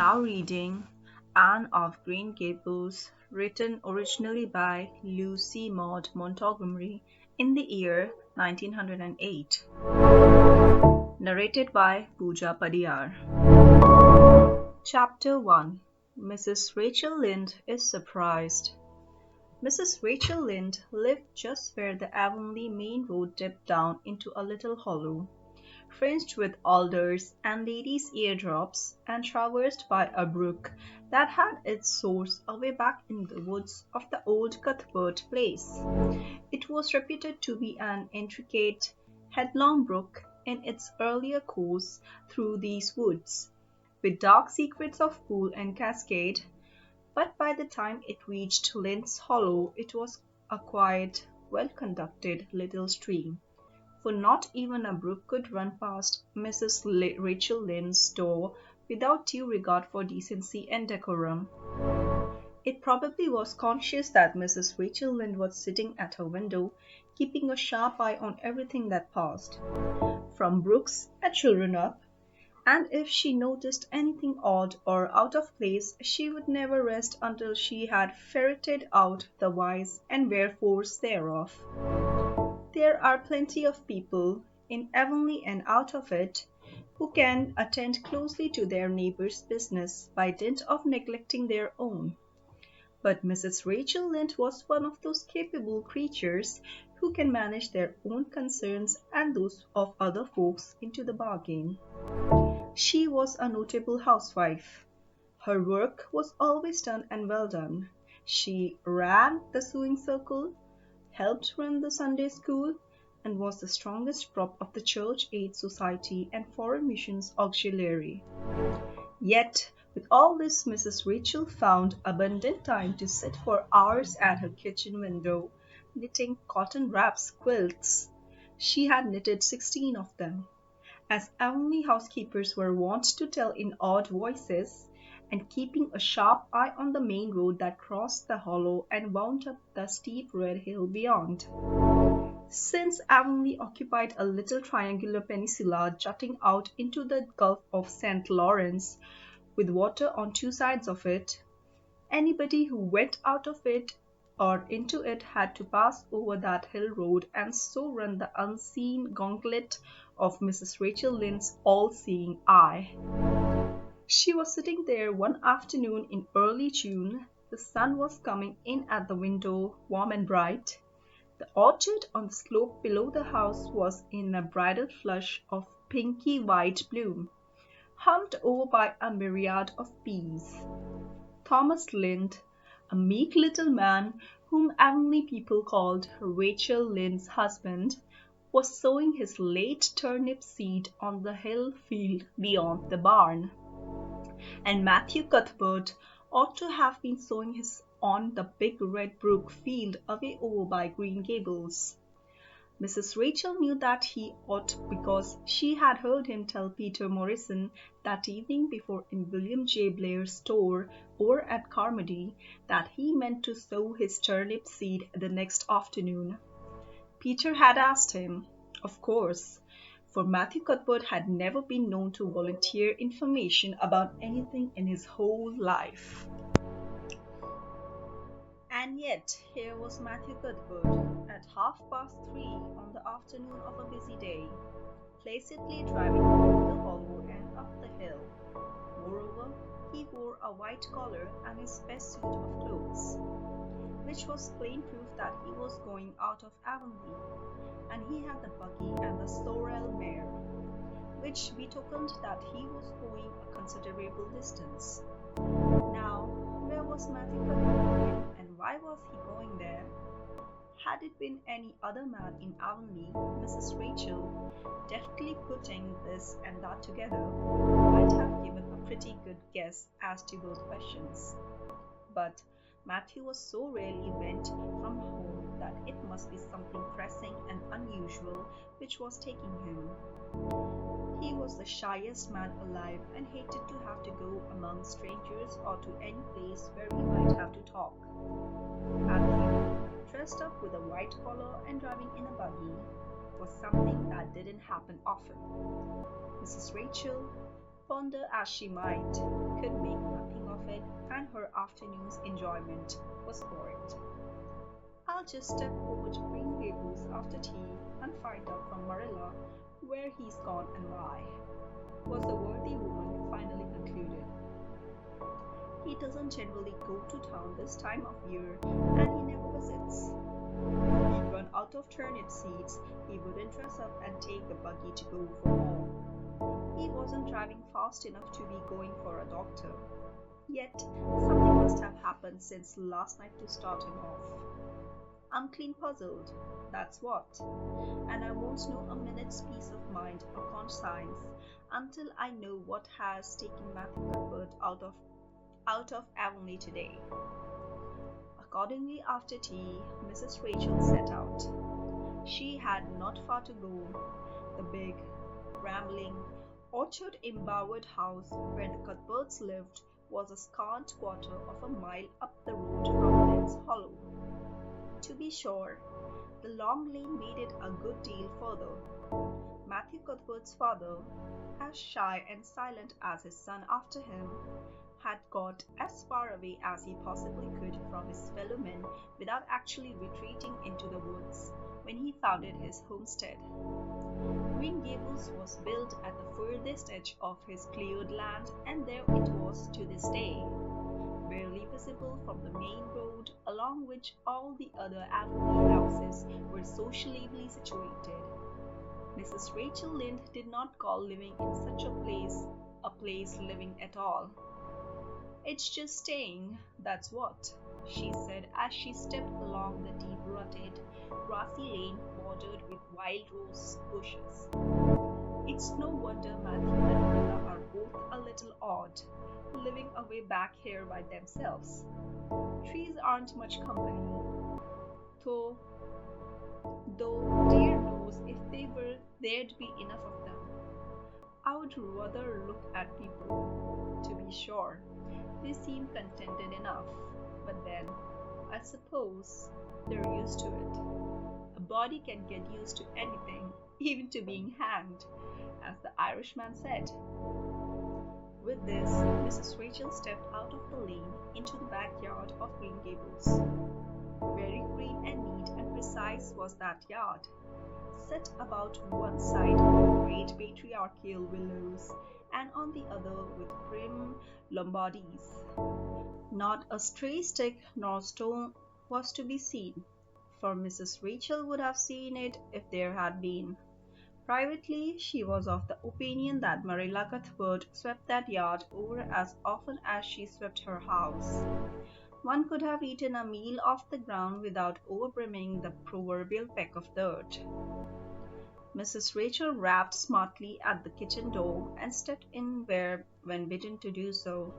now reading Anne of Green Gables, written originally by Lucy Maud Montgomery in the year 1908. Narrated by Pooja Padiyar. Chapter 1. Mrs. Rachel Lynde is surprised. Mrs. Rachel Lynde lived just where the Avonlea main road dipped down into a little hollow, fringed with alders and ladies' eardrops, and traversed by a brook that had its source away back in the woods of the old Cuthbert place. It was reputed to be an intricate, headlong brook in its earlier course through these woods, with dark secrets of pool and cascade, but by the time it reached Lynde's Hollow it was a quiet, well-conducted little stream, for not even a brook could run past Mrs. Rachel Lynde's door without due regard for decency and decorum. It probably was conscious that Mrs. Rachel Lynde was sitting at her window, keeping a sharp eye on everything that passed, from brooks and children up, and if she noticed anything odd or out of place, she would never rest until she had ferreted out the whys and wherefores thereof. There are plenty of people, in Avonlea and out of it, who can attend closely to their neighbours' business by dint of neglecting their own. But Mrs. Rachel Lynde was one of those capable creatures who can manage their own concerns and those of other folks into the bargain. She was a notable housewife. Her work was always done and well done. She ran the sewing circle, helped run the Sunday school, and was the strongest prop of the Church Aid Society and Foreign Missions Auxiliary. Yet, with all this, Mrs. Rachel found abundant time to sit for hours at her kitchen window, knitting cotton wraps quilts. She had knitted 16 of them, as Avonlea housekeepers were wont to tell in awed voices, and keeping a sharp eye on the main road that crossed the hollow and wound up the steep red hill beyond. Since Avonlea occupied a little triangular peninsula jutting out into the Gulf of St. Lawrence, with water on two sides of it, anybody who went out of it or into it had to pass over that hill road and so run the unseen gauntlet of Mrs. Rachel Lynde's all-seeing eye. She was sitting there one afternoon in early June. The sun was coming in at the window, warm and bright. The orchard on the slope below the house was in a bridal flush of pinky white bloom, hummed over by a myriad of bees. Thomas Lynde, a meek little man whom Avonlea people called Rachel Lynde's husband, was sowing his late turnip seed on the hill field beyond the barn, and Matthew Cuthbert ought to have been sowing his on the big red brook field away over by Green Gables. Mrs. Rachel knew that he ought because she had heard him tell Peter Morrison that evening before in William J. Blair's store over at Carmody that he meant to sow his turnip seed the next afternoon. Peter had asked him, of course, for Matthew Cuthbert had never been known to volunteer information about anything in his whole life. And yet here was Matthew Cuthbert at 3:30 on the afternoon of a busy day, placidly driving over the hollow and up the hill. Moreover, he wore a white collar and his best suit of clothes, which was plain proof that he was going out of Avonlea, and he had the buggy and the sorrel mare, which betokened that he was going a considerable distance. Now, where was Matthew Cuthbert, and why was he going there? Had it been any other man in Avonlea, Mrs. Rachel, deftly putting this and that together, might have given a pretty good guess as to those questions. But Matthew was so rarely went from home that it must be something pressing and unusual which was taking him. He was the shyest man alive and hated to have to go among strangers or to any place where he might have to talk. Matthew, dressed up with a white collar and driving in a buggy, was something that didn't happen often. Mrs. Rachel, Ponder as she might, could make nothing of it, and her afternoon's enjoyment was spoiled. I'll just step over to Green Gables after tea and find out from Marilla where he's gone and why, was the worthy woman finally concluded. He doesn't generally go to town this time of year, and he never visits. He'd run out of turnip seeds, he wouldn't dress up and take the buggy to go for more. He wasn't driving fast enough to be going for a doctor. Yet, something must have happened since last night to start him off. I'm clean puzzled, that's what, and I won't know a minute's peace of mind or conscience until I know what has taken Matthew Cuthbert out of Avonlea today. Accordingly, after tea, Mrs. Rachel set out. She had not far to go. The big, rambling, orchard-embowered house where the Cuthberts lived was a scant quarter of a mile up the road from Lynn's Hollow. To be sure, the long lane made it a good deal further. Matthew Cuthbert's father, as shy and silent as his son after him, had got as far away as he possibly could from his fellow men without actually retreating into the woods when he founded his homestead. Green Gables was built at the furthest edge of his cleared land, and there it was to this day, barely visible from the main road along which all the other Avonlea houses were sociably situated. Mrs. Rachel Lynde did not call living in such a place living at all. It's just staying, that's what, she said as she stepped along the deep-rutted, grassy lane bordered with wild rose bushes. It's no wonder Matthew and Marilla are both a little odd, living away back here by themselves. Trees aren't much company, though dear knows if they were, there'd be enough of them. I would rather look at people, to be sure. They seem contented enough, but then, I suppose, they're used to it. A body can get used to anything, even to being hanged, as the Irishman said. With this, Mrs. Rachel stepped out of the lane into the backyard of Green Gables. Very green and neat and precise was that yard, set about one side with great patriarchal willows, and on the other with prim Lombardies. Not a stray stick nor stone was to be seen, for Mrs. Rachel would have seen it if there had been. Privately, she was of the opinion that Marilla Cuthbert swept that yard over as often as she swept her house. One could have eaten a meal off the ground without overbrimming the proverbial peck of dirt. Mrs. Rachel rapped smartly at the kitchen door and stepped in when bidden to do so.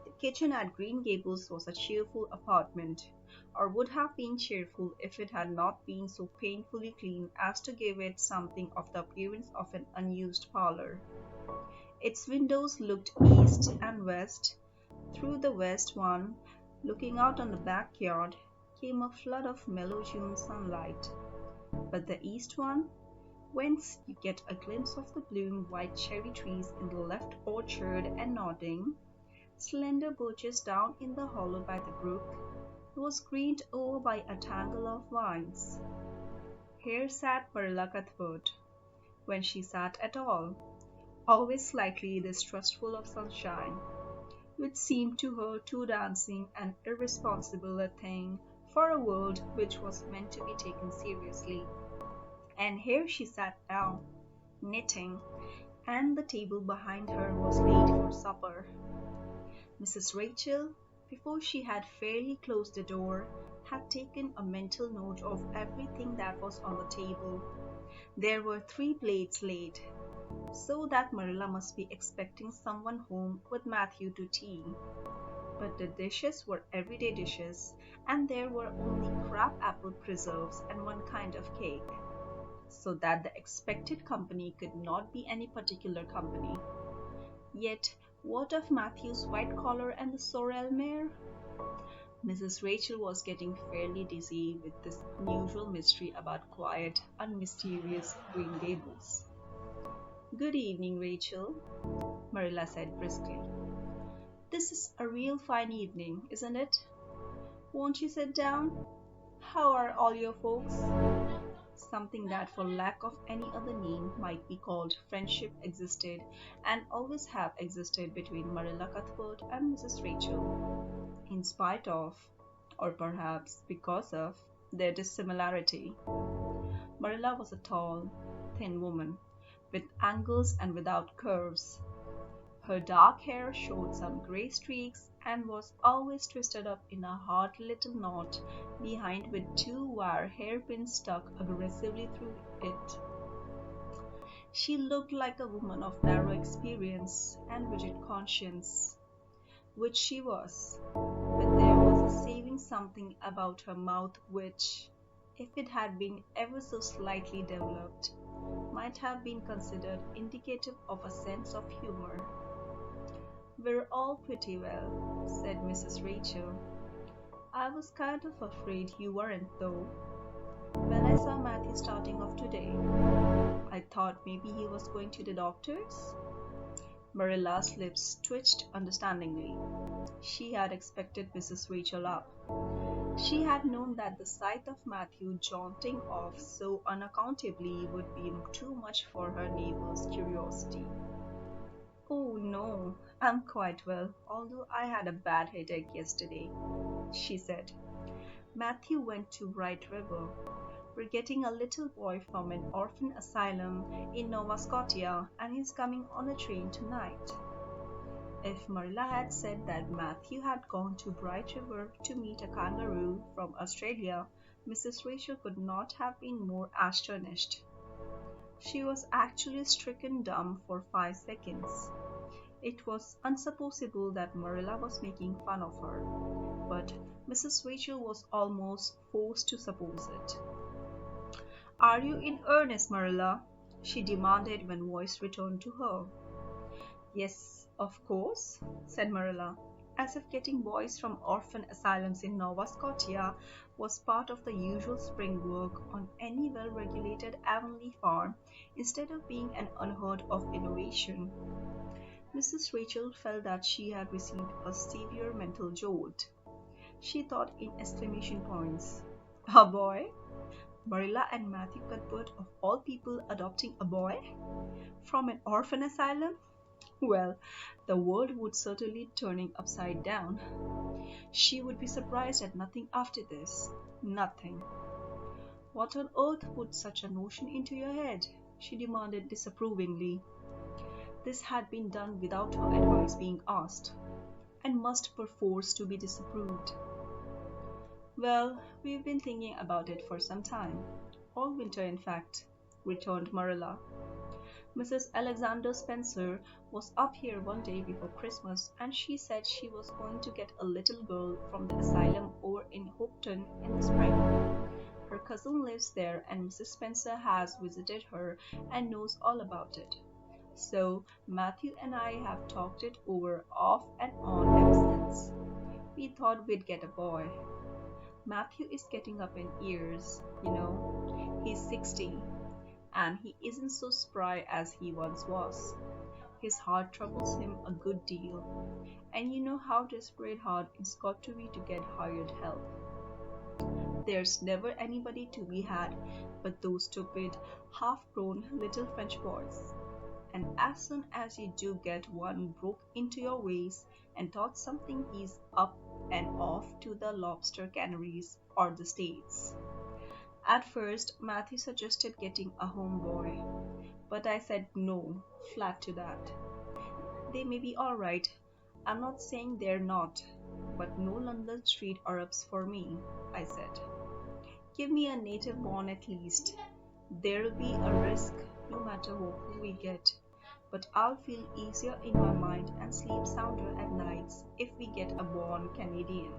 The kitchen at Green Gables was a cheerful apartment, or would have been cheerful if it had not been so painfully clean as to give it something of the appearance of an unused parlor. Its windows looked east and west. Through the west one, looking out on the backyard, came a flood of mellow June sunlight. But the east one, whence you get a glimpse of the bloom white cherry trees in the left orchard and nodding, slender birches down in the hollow by the brook, was greened over by a tangle of vines. Here sat Marilla Cuthbert, when she sat at all, always slightly distrustful of sunshine, which seemed to her too dancing and irresponsible a thing for a world which was meant to be taken seriously. And here she sat now, knitting, and the table behind her was laid for supper. Mrs. Rachel, before she had fairly closed the door, had taken a mental note of everything that was on the table. There were 3 plates laid, so that Marilla must be expecting someone home with Matthew to tea. But the dishes were everyday dishes, and there were only crab-apple preserves and one kind of cake, so that the expected company could not be any particular company. Yet, what of Matthew's white collar and the sorrel mare? Mrs. Rachel was getting fairly dizzy with this unusual mystery about quiet, unmysterious Green Gables. "Good evening, Rachel," Marilla said briskly. "This is a real fine evening, isn't it? Won't you sit down? How are all your folks?" Something that, for lack of any other name, might be called friendship existed and always have existed between Marilla Cuthbert and Mrs. Rachel, in spite of, or perhaps because of, their dissimilarity. Marilla was a tall, thin woman, with angles and without curves. Her dark hair showed some gray streaks and was always twisted up in a hard little knot behind with two wire hairpins stuck aggressively through it. She looked like a woman of narrow experience and rigid conscience, which she was, but there was a saving something about her mouth which, if it had been ever so slightly developed, might have been considered indicative of a sense of humor. "We're all pretty well," said Mrs. Rachel. "I was kind of afraid you weren't, though. When I saw Matthew starting off today, I thought maybe he was going to the doctor's." Marilla's lips twitched understandingly. She had expected Mrs. Rachel up. She had known that the sight of Matthew jaunting off so unaccountably would be too much for her neighbor's curiosity. "Oh, no, I'm quite well, although I had a bad headache yesterday," she said. "Matthew went to Bright River. We're getting a little boy from an orphan asylum in Nova Scotia, and he's coming on a train tonight." If Marilla had said that Matthew had gone to Bright River to meet a kangaroo from Australia, Mrs. Rachel could not have been more astonished. She was actually stricken dumb for 5 seconds. It was unsupposable that Marilla was making fun of her, but Mrs. Rachel was almost forced to suppose it. "Are you in earnest, Marilla?" she demanded when voice returned to her. "Yes, of course," said Marilla, as if getting boys from orphan asylums in Nova Scotia was part of the usual spring work on any well-regulated Avonlea farm instead of being an unheard-of innovation. Mrs. Rachel felt that she had received a severe mental jolt. She thought in exclamation points. A boy? Marilla and Matthew Cuthbert, of all people, adopting a boy? From an orphan asylum? Well, the world would certainly turning upside down. She would be surprised at nothing after this. Nothing. "What on earth put such a notion into your head?" she demanded disapprovingly. This had been done without her advice being asked, and must perforce to be disapproved. "Well, we've been thinking about it for some time. All winter, in fact," returned Marilla. "Mrs. Alexander Spencer was up here one day before Christmas, and she said she was going to get a little girl from the asylum over in Hopeton in the spring. Her cousin lives there, and Mrs. Spencer has visited her and knows all about it. So Matthew and I have talked it over off and on ever since. We thought we'd get a boy. Matthew is getting up in years, you know. He's 60, and he isn't so spry as he once was. His heart troubles him a good deal, and you know how desperate hard it's got to be to get hired help. There's never anybody to be had but those stupid, half-grown little French boys. And as soon as you do get one broke into your ways and thought something he's up and off to the lobster canneries or the States. At first, Matthew suggested getting a homeboy, but I said no, flat to that. They may be all right, I'm not saying they're not, but no London street Arabs for me, I said. Give me a native born at least. There'll be a risk no matter who we get, but I'll feel easier in my mind and sleep sounder at nights if we get a born Canadian.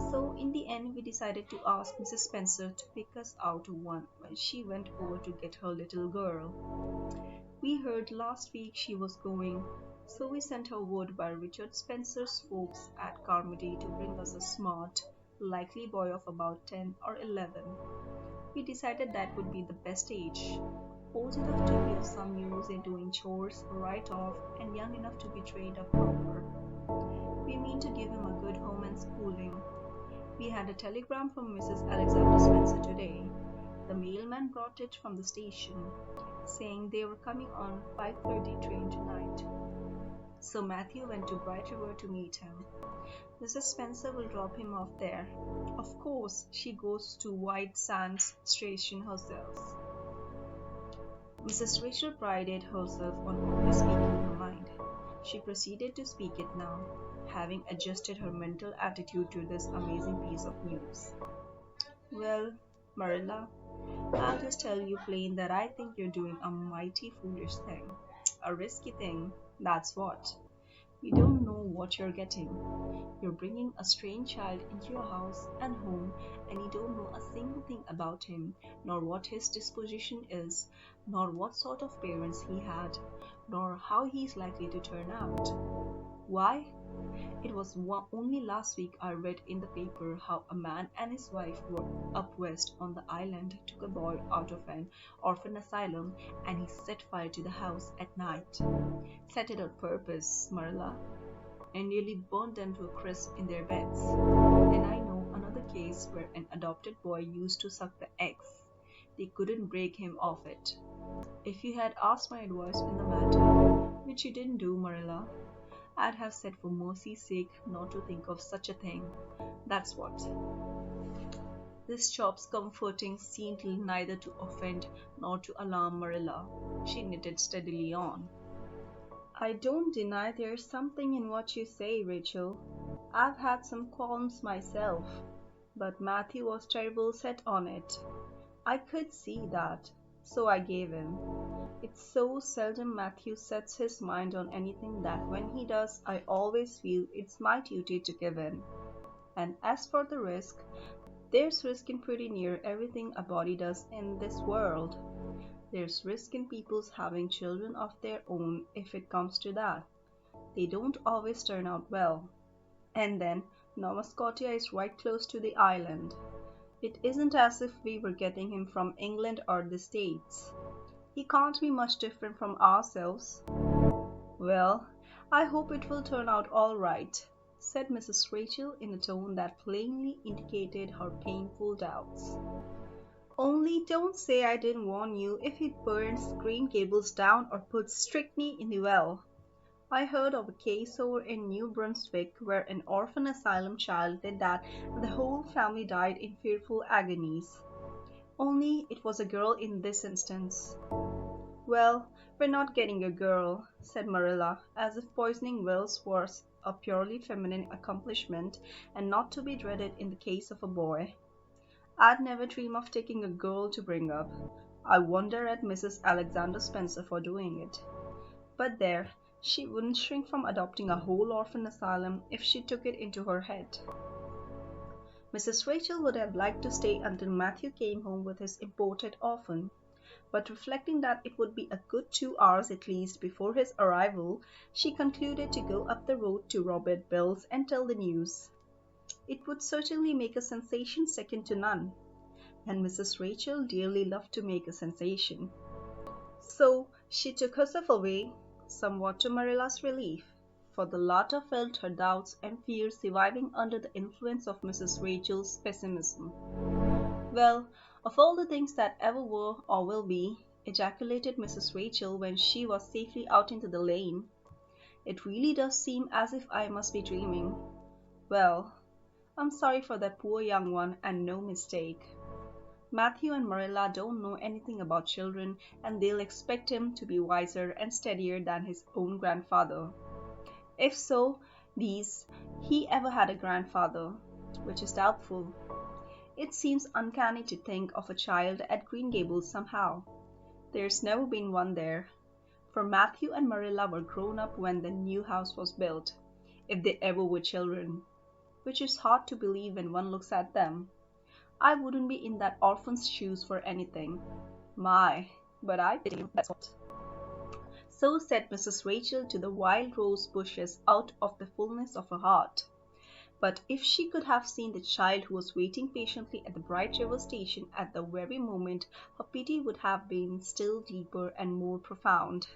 So in the end, we decided to ask Mrs. Spencer to pick us out one when she went over to get her little girl. We heard last week she was going, so we sent her word by Richard Spencer's folks at Carmody to bring us a smart, likely boy of about 10 or 11. We decided that would be the best age. old enough to be of some use in doing chores right off and young enough to be trained up proper. We mean to give him a good home and schooling. We had a telegram from Mrs. Alexander Spencer today. The mailman brought it from the station, saying they were coming on 5:30 train tonight. So Matthew went to Bright River to meet him. Mrs. Spencer will drop him off there. Of course, she goes to White Sands Station herself. Mrs. Rachel prided herself on always speaking her mind. She proceeded to speak it now, having adjusted her mental attitude to this amazing piece of news. Well, Marilla, I'll just tell you plain that I think you're doing a mighty foolish thing. A risky thing, that's what. You don't know what you're getting. You're bringing a strange child into your house and home, and you don't know a single thing about him, nor what his disposition is, nor what sort of parents he had, nor how he's likely to turn out. Why? It was only last week I read in the paper how a man and his wife were up west on the island took a boy out of an orphan asylum, and he set fire to the house at night. Set it on purpose, Marilla, and nearly burned them to a crisp in their beds. And I know another case where an adopted boy used to suck the eggs. They couldn't break him of it. If you had asked my advice in the matter, which you didn't do, Marilla, I'd have said for mercy's sake not to think of such a thing. That's what. This chop's comforting seemed neither to offend nor to alarm Marilla. She knitted steadily on. I don't deny there's something in what you say, Rachel. I've had some qualms myself, but Matthew was terrible set on it. I could see that, so I gave in. It's so seldom Matthew sets his mind on anything that when he does, I always feel it's my duty to give in. And as for the risk, there's risk in pretty near everything a body does in this world. There's risk in people's having children of their own if it comes to that. They don't always turn out well. And then, Nova Scotia is right close to the island. It isn't as if we were getting him from England or the States. He can't be much different from ourselves. Well, I hope it will turn out all right, said Mrs. Rachel in a tone that plainly indicated her painful doubts. Only don't say I didn't warn you if it burns Green Gables down or puts strychnine in the well. I heard of a case over in New Brunswick where an orphan asylum child did that and the whole family died in fearful agonies. Only it was a girl in this instance. Well, we're not getting a girl, said Marilla, as if poisoning wells was a purely feminine accomplishment and not to be dreaded in the case of a boy. I'd never dream of taking a girl to bring up. I wonder at Mrs. Alexander Spencer for doing it. But there, she wouldn't shrink from adopting a whole orphan asylum if she took it into her head. Mrs. Rachel would have liked to stay until Matthew came home with his imported orphan, but reflecting that it would be a good 2 hours at least before his arrival, she concluded to go up the road to Robert Bell's and tell the news. It would certainly make a sensation second to none, and Mrs. Rachel dearly loved to make a sensation. So she took herself away, somewhat to Marilla's relief, for the latter felt her doubts and fears reviving under the influence of Mrs. Rachel's pessimism. Well, of all the things that ever were or will be, ejaculated Mrs. Rachel when she was safely out into the lane, it really does seem as if I must be dreaming. Well, I'm sorry for that poor young one, and no mistake. Matthew and Marilla don't know anything about children, and they'll expect him to be wiser and steadier than his own grandfather. If so, he ever had a grandfather, which is doubtful. It seems uncanny to think of a child at Green Gables somehow. There's never been one there, for Matthew and Marilla were grown up when the new house was built, if they ever were children, which is hard to believe when one looks at them. I wouldn't be in that orphan's shoes for anything. My, but I pity you, that's what. So said Mrs. Rachel to the wild rose bushes out of the fullness of her heart. But if she could have seen the child who was waiting patiently at the Bright River station at the very moment, her pity would have been still deeper and more profound.